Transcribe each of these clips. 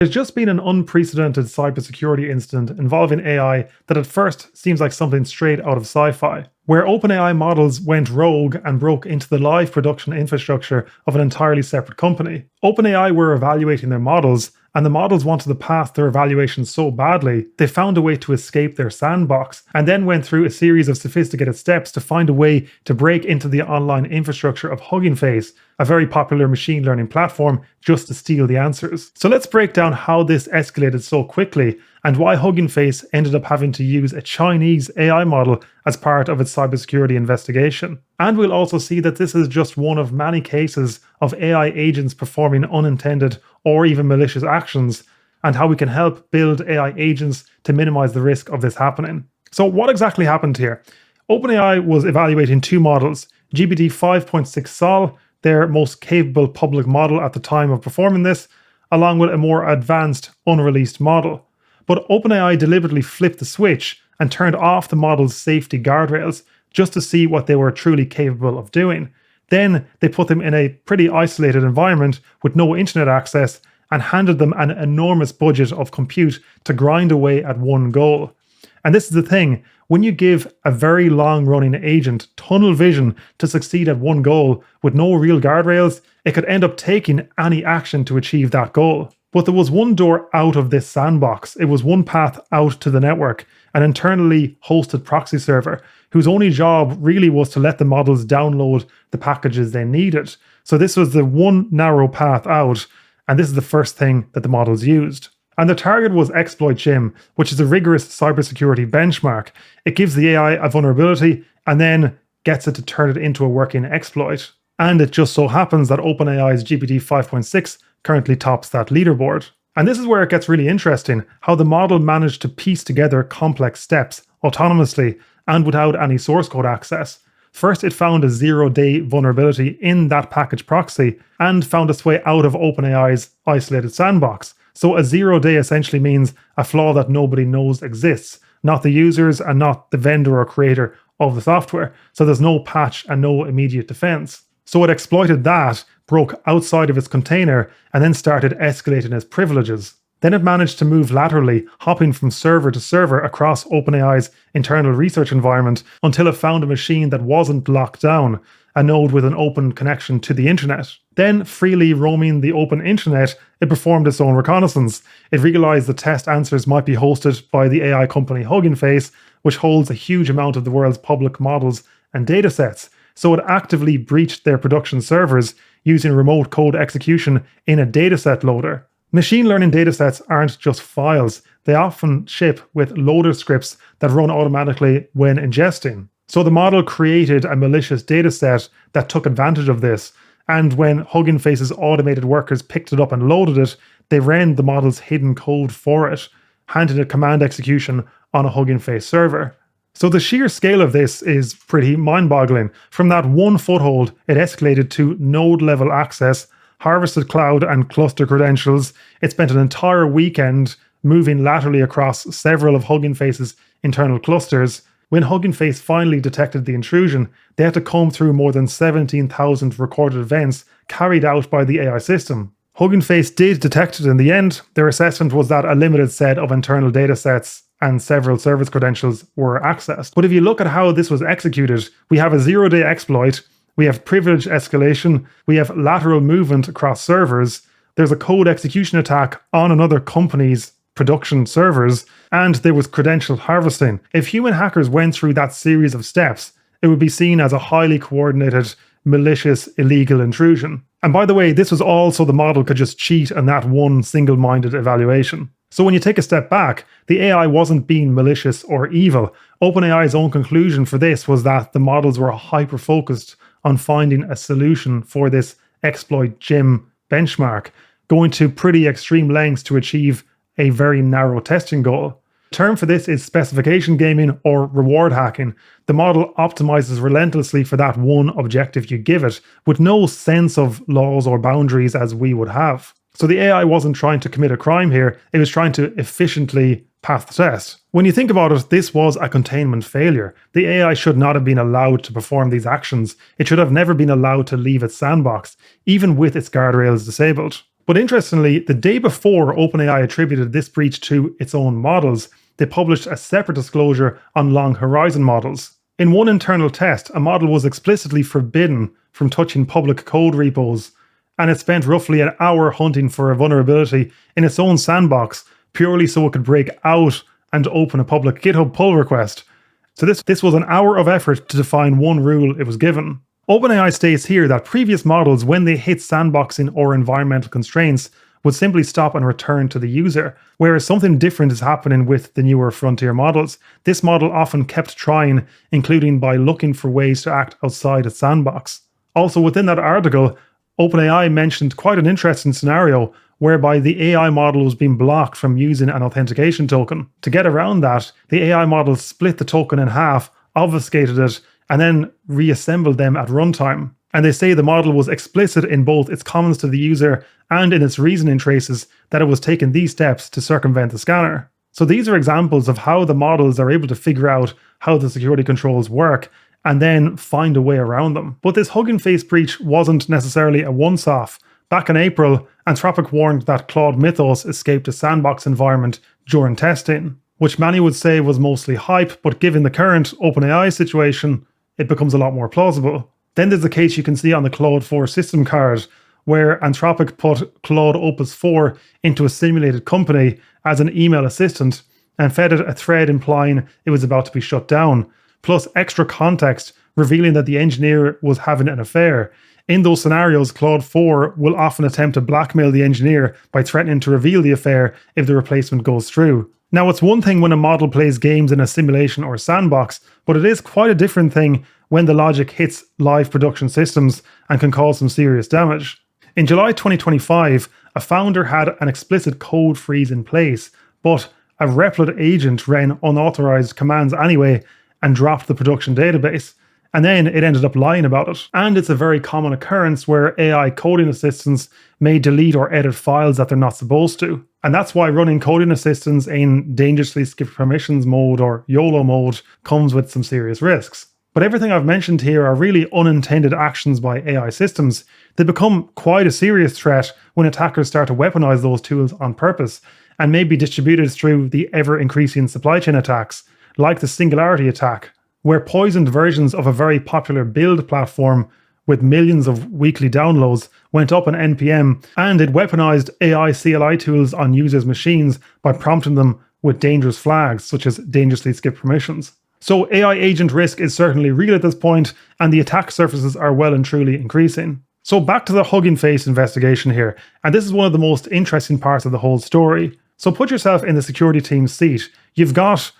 There's just been an unprecedented cybersecurity incident involving AI that at first seems like something straight out of sci-fi, where OpenAI models went rogue and broke into the live production infrastructure of an entirely separate company. OpenAI were evaluating their models, and the models wanted to pass their evaluation so badly, they found a way to escape their sandbox, and then went through a series of sophisticated steps to find a way to break into the online infrastructure of Hugging Face, a very popular machine learning platform, just to steal the answers. So let's break down how this escalated so quickly, and why Hugging Face ended up having to use a Chinese AI model as part of its cybersecurity investigation. And we'll also see that this is just one of many cases of AI agents performing unintended or even malicious actions, and how we can help build AI agents to minimize the risk of this happening. So what exactly happened here? OpenAI was evaluating two models, GPT 5.6 Sol, their most capable public model at the time of performing this, along with a more advanced unreleased model. But OpenAI deliberately flipped the switch and turned off the model's safety guardrails just to see what they were truly capable of doing. Then they put them in a pretty isolated environment with no internet access and handed them an enormous budget of compute to grind away at one goal. And this is the thing, when you give a very long-running agent tunnel vision to succeed at one goal with no real guardrails, it could end up taking any action to achieve that goal. But there was one door out of this sandbox. It was one path out to the network, an internally hosted proxy server, whose only job really was to let the models download the packages they needed. So this was the one narrow path out, and this is the first thing that the models used. And the target was ExploitGym, which is a rigorous cybersecurity benchmark. It gives the AI a vulnerability and then gets it to turn it into a working exploit. And it just so happens that OpenAI's GPT 5.6 currently tops that leaderboard. And this is where it gets really interesting, how the model managed to piece together complex steps autonomously and without any source code access. First, it found a zero-day vulnerability in that package proxy and found its way out of OpenAI's isolated sandbox. So a 0 day essentially means a flaw that nobody knows exists, not the users and not the vendor or creator of the software. So there's no patch and no immediate defense. So it exploited that, broke outside of its container, and then started escalating its privileges. Then it managed to move laterally, hopping from server to server across OpenAI's internal research environment until it found a machine that wasn't locked down, a node with an open connection to the internet. Then, freely roaming the open internet, it performed its own reconnaissance. It realized the test answers might be hosted by the AI company Hugging Face, which holds a huge amount of the world's public models and datasets. So it actively breached their production servers using remote code execution in a dataset loader. Machine learning datasets aren't just files. They often ship with loader scripts that run automatically when ingesting. So the model created a malicious dataset that took advantage of this, and when Hugging Face's automated workers picked it up and loaded it, they ran the model's hidden code for it, handing it command execution on a Hugging Face server. So the sheer scale of this is pretty mind-boggling. From that one foothold, it escalated to node-level access, harvested cloud and cluster credentials. It spent an entire weekend moving laterally across several of Hugging Face's internal clusters. When Hugging Face finally detected the intrusion, they had to comb through more than 17,000 recorded events carried out by the AI system. Hugging Face did detect it in the end. Their assessment was that a limited set of internal datasets and several service credentials were accessed. But if you look at how this was executed, we have a 0 day exploit, we have privilege escalation, we have lateral movement across servers, there's a code execution attack on another company's production servers, and there was credential harvesting. If human hackers went through that series of steps, it would be seen as a highly coordinated, malicious, illegal intrusion. And by the way, this was all so the model could just cheat on that one single-minded evaluation. So when you take a step back, the AI wasn't being malicious or evil. OpenAI's own conclusion for this was that the models were hyper-focused on finding a solution for this ExploitGym benchmark, going to pretty extreme lengths to achieve a very narrow testing goal. The term for this is specification gaming or reward hacking. The model optimizes relentlessly for that one objective you give it, with no sense of laws or boundaries as we would have. So the AI wasn't trying to commit a crime here, it was trying to efficiently pass the test. When you think about it, this was a containment failure. The AI should not have been allowed to perform these actions. It should have never been allowed to leave its sandbox, even with its guardrails disabled. But interestingly, the day before OpenAI attributed this breach to its own models, they published a separate disclosure on long horizon models. In one internal test, a model was explicitly forbidden from touching public code repos, and it spent roughly an hour hunting for a vulnerability in its own sandbox, purely so it could break out and open a public GitHub pull request. So this was an hour of effort to define one rule it was given. OpenAI states here that previous models, when they hit sandboxing or environmental constraints, would simply stop and return to the user, whereas something different is happening with the newer frontier models. This model often kept trying, including by looking for ways to act outside its sandbox. Also within that article, OpenAI mentioned quite an interesting scenario whereby the AI model was being blocked from using an authentication token. To get around that, the AI model split the token in half, obfuscated it, and then reassembled them at runtime. And they say the model was explicit in both its comments to the user and in its reasoning traces that it was taking these steps to circumvent the scanner. So these are examples of how the models are able to figure out how the security controls work and then find a way around them. But this Hugging Face breach wasn't necessarily a once-off. Back in April, Anthropic warned that Claude Mythos escaped a sandbox environment during testing, which many would say was mostly hype, but given the current OpenAI situation, it becomes a lot more plausible. Then there's the case you can see on the Claude 4 system card, where Anthropic put Claude Opus 4 into a simulated company as an email assistant and fed it a thread implying it was about to be shut down, plus extra context revealing that the engineer was having an affair. In those scenarios, Claude 4 will often attempt to blackmail the engineer by threatening to reveal the affair if the replacement goes through. Now, it's one thing when a model plays games in a simulation or sandbox, but it is quite a different thing when the logic hits live production systems and can cause some serious damage. In July 2025, a founder had an explicit code freeze in place, but a Replit agent ran unauthorized commands anyway and dropped the production database. And then it ended up lying about it. And it's a very common occurrence where AI coding assistants may delete or edit files that they're not supposed to. And that's why running coding assistants in dangerously skipped permissions mode or YOLO mode comes with some serious risks. But everything I've mentioned here are really unintended actions by AI systems. They become quite a serious threat when attackers start to weaponize those tools on purpose and may be distributed through the ever-increasing supply chain attacks, like the Singularity attack, where poisoned versions of a very popular build platform with millions of weekly downloads went up an NPM, and it weaponized AI CLI tools on users' machines by prompting them with dangerous flags, such as dangerously skipped permissions. So AI agent risk is certainly real at this point, and the attack surfaces are well and truly increasing. So back to the Hugging Face investigation here, and this is one of the most interesting parts of the whole story. So put yourself in the security team's seat. You've got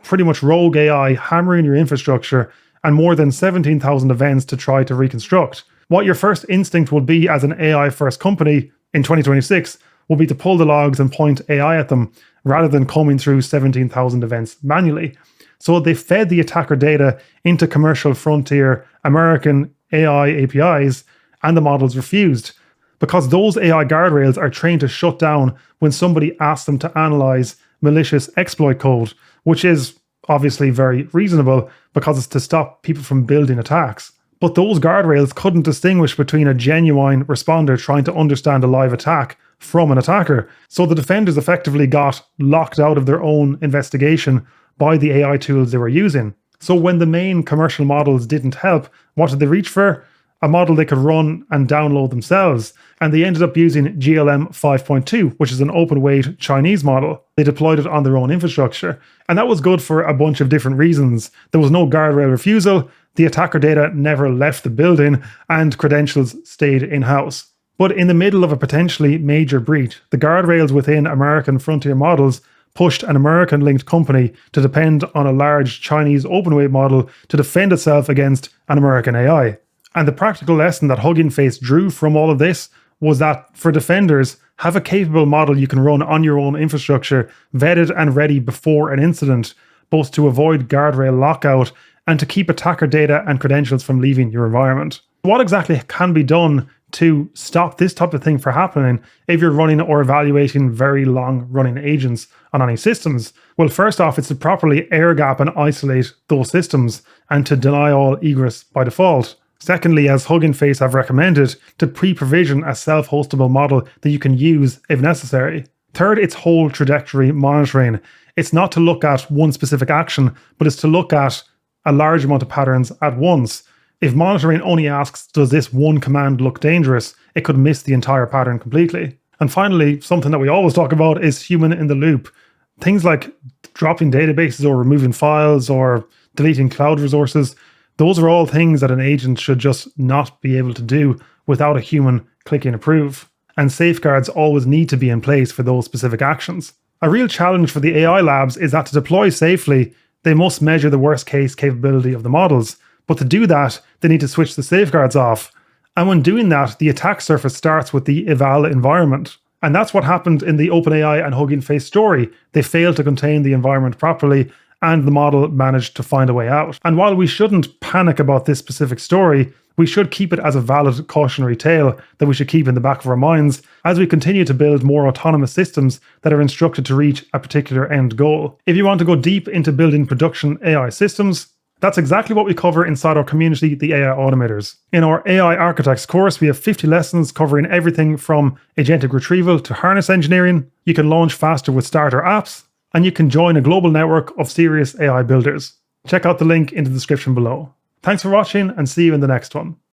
pretty much rogue AI hammering your infrastructure and more than 17,000 events to try to reconstruct. What your first instinct would be as an AI first company in 2026 will be to pull the logs and point AI at them rather than combing through 17,000 events manually. So they fed the attacker data into commercial frontier American AI APIs, and the models refused, because those AI guardrails are trained to shut down when somebody asks them to analyze malicious exploit code, which is obviously very reasonable because it's to stop people from building attacks. But those guardrails couldn't distinguish between a genuine responder trying to understand a live attack from an attacker. So the defenders effectively got locked out of their own investigation by the AI tools they were using. So when the main commercial models didn't help, what did they reach for? A model they could run and download themselves. And they ended up using GLM 5.2, which is an open weight Chinese model. They deployed it on their own infrastructure. And that was good for a bunch of different reasons. There was no guardrail refusal, the attacker data never left the building, and credentials stayed in-house. But in the middle of a potentially major breach, the guardrails within American frontier models pushed an American-linked company to depend on a large Chinese open weight model to defend itself against an American AI. And the practical lesson that Hugging Face drew from all of this was that for defenders, have a capable model you can run on your own infrastructure, vetted and ready before an incident, both to avoid guardrail lockout and to keep attacker data and credentials from leaving your environment. What exactly can be done to stop this type of thing from happening if you're running or evaluating very long-running agents on any systems? Well, first off, it's to properly air gap and isolate those systems and to deny all egress by default. Secondly, as Hugging Face have recommended, to pre-provision a self-hostable model that you can use if necessary. Third, it's whole trajectory monitoring. It's not to look at one specific action, but it's to look at a large amount of patterns at once. If monitoring only asks, does this one command look dangerous, it could miss the entire pattern completely. And finally, something that we always talk about is human in the loop. Things like dropping databases or removing files or deleting cloud resources, those are all things that an agent should just not be able to do without a human clicking approve. And safeguards always need to be in place for those specific actions. A real challenge for the AI labs is that to deploy safely, they must measure the worst case capability of the models. But to do that, they need to switch the safeguards off. And when doing that, the attack surface starts with the eval environment. And that's what happened in the OpenAI and Hugging Face story. They failed to contain the environment properly, and the model managed to find a way out. And while we shouldn't panic about this specific story, we should keep it as a valid cautionary tale that we should keep in the back of our minds as we continue to build more autonomous systems that are instructed to reach a particular end goal. If you want to go deep into building production AI systems, that's exactly what we cover inside our community, the AI Automators. In our AI Architects course, we have 50 lessons covering everything from agentic retrieval to harness engineering. You can launch faster with starter apps, and you can join a global network of serious AI builders. Check out the link in the description below. Thanks for watching, and see you in the next one.